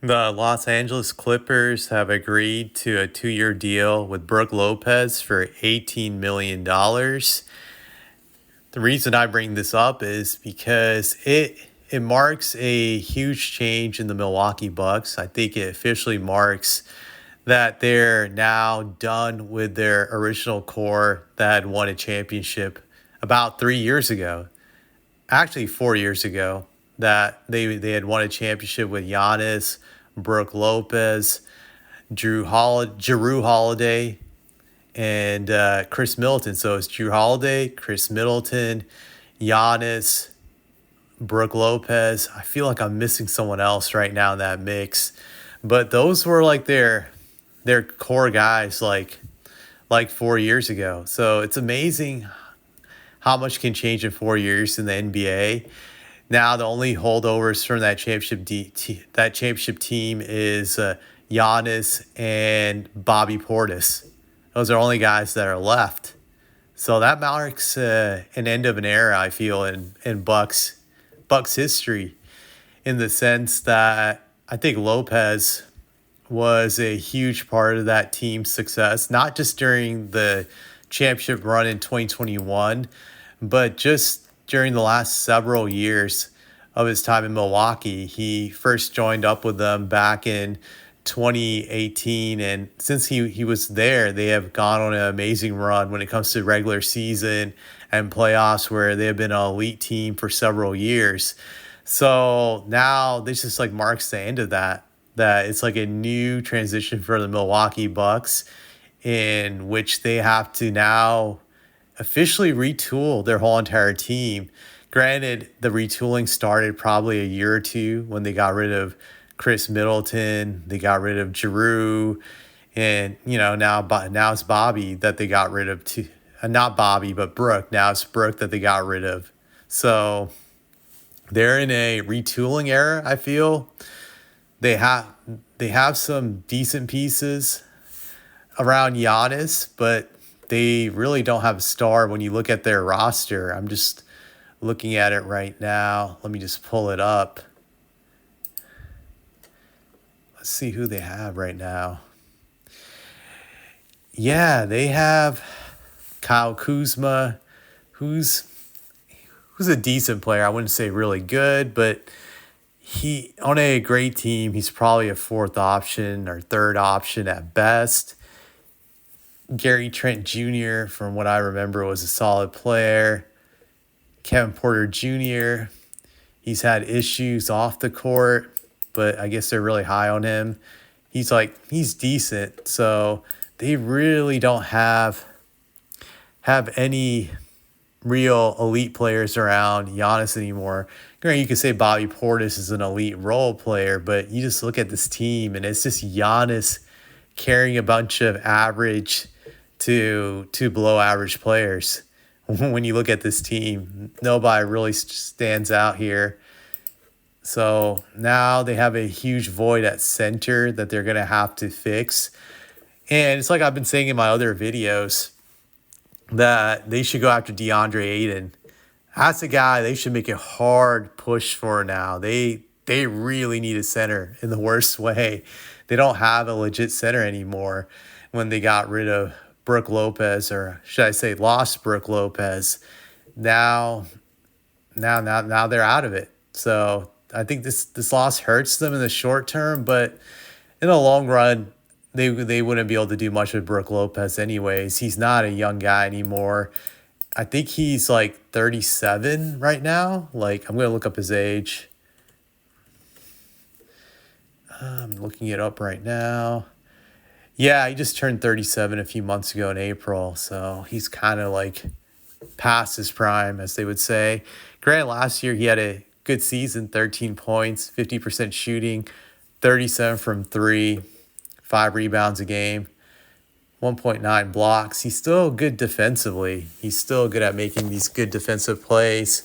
The Los Angeles Clippers have agreed to a 2-year deal with Brook Lopez for $18 million. The reason I bring this up is because it marks a huge change in the Milwaukee Bucks. I think it officially marks that they're now done with their original core that had won a championship about 3 years ago. Actually 4 years ago, that they had won a championship with Giannis, Brook Lopez, Drew Holiday, and Chris Middleton. So it's Drew Holiday, Chris Middleton, Giannis, Brook Lopez. I feel like I'm missing someone else right now in that mix, but those were like their core guys like 4 years ago. So it's amazing how much can change in 4 years in the NBA. Now the only holdovers from that championship team is Giannis and Bobby Portis. Those are only guys that are left. So that marks an end of an era, I feel, in Bucks history, in the sense that I think Lopez was a huge part of that team's success, not just during the championship run in 2021, but just during the last several years of his time in Milwaukee. He first joined up with them back in 2018, and since he was there, they have gone on an amazing run when it comes to regular season and playoffs, where they have been an elite team for several years. So now this just like marks the end of that it's like a new transition for the Milwaukee Bucks, in which they have to now officially retool their whole entire team. Granted, the retooling started probably a year or two when they got rid of Chris Middleton, they got rid of Giroux, and now it's Bobby that they got rid of too. Not Bobby, but Brook. Now it's Brook that they got rid of. So they're in a retooling era, I feel. They have some decent pieces around Giannis, but they really don't have a star when you look at their roster. I'm just looking at it right now. Let me just pull it up. Let's see who they have right now. Yeah, they have Kyle Kuzma, who's a decent player. I wouldn't say really good, but he on a great team, he's probably a fourth option or third option at best. Gary Trent Jr., from what I remember, was a solid player. Kevin Porter Jr., he's had issues off the court, but I guess they're really high on him. He's decent. So they really don't have any real elite players around Giannis anymore. Granted, you could say Bobby Portis is an elite role player, but you just look at this team and it's just Giannis carrying a bunch of average to below average players. When you look at this team, nobody really stands out here. So now they have a huge void at center that they're going to have to fix. And it's like I've been saying in my other videos, that they should go after DeAndre Ayton. That's a guy they should make a hard push for now. They really need a center in the worst way. They don't have a legit center anymore when they got rid of Brook Lopez, or should I say lost Brook Lopez. Now they're out of it. So I think this loss hurts them in the short term, but in the long run, they wouldn't be able to do much with Brook Lopez anyways. He's not a young guy anymore. I think he's like 37 right now. Like, I'm going to look up his age. I'm looking it up right now. Yeah, he just turned 37 a few months ago in April. So he's kind of like past his prime, as they would say. Granted, last year he had a good season, 13 points, 50% shooting, 37 from three, 5 rebounds a game, 1.9 blocks. He's still good defensively. He's still good at making these good defensive plays.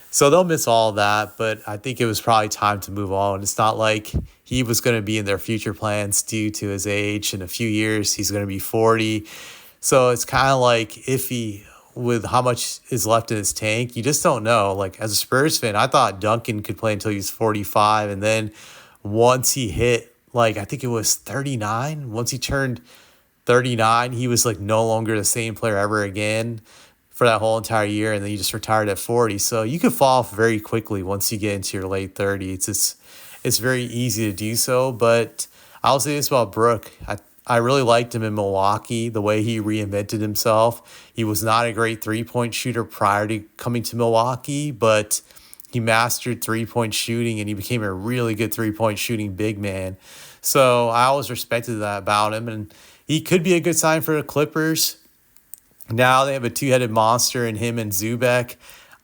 So they'll miss all of that, but I think it was probably time to move on. It's not like he was going to be in their future plans due to his age. In a few years, he's going to be 40. So it's kind of like iffy with how much is left in his tank. You just don't know. Like, as a Spurs fan, I thought Duncan could play until he was 45, and then once he hit, like, I think it was 39, once he turned 39, he was like no longer the same player ever again for that whole entire year, and then he just retired at 40. So you could fall off very quickly once you get into your late 30s. It's very easy to do so, but I'll say this about Brook. I really liked him in Milwaukee, the way he reinvented himself. He was not a great three-point shooter prior to coming to Milwaukee, but he mastered three-point shooting and he became a really good three-point shooting big man. So I always respected that about him, and he could be a good sign for the Clippers. Now they have a two-headed monster in him and Zubek.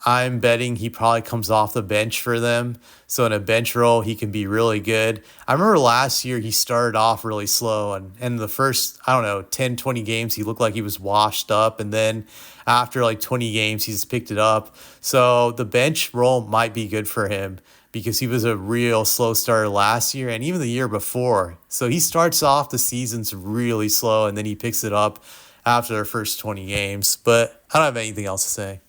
I'm betting he probably comes off the bench for them. So in a bench role, he can be really good. I remember last year he started off really slow, and the first, I don't know, 10, 20 games, he looked like he was washed up. And then after like 20 games, he's picked it up. So the bench role might be good for him because he was a real slow starter last year and even the year before. So he starts off the seasons really slow and then he picks it up after the first 20 games. But I don't have anything else to say.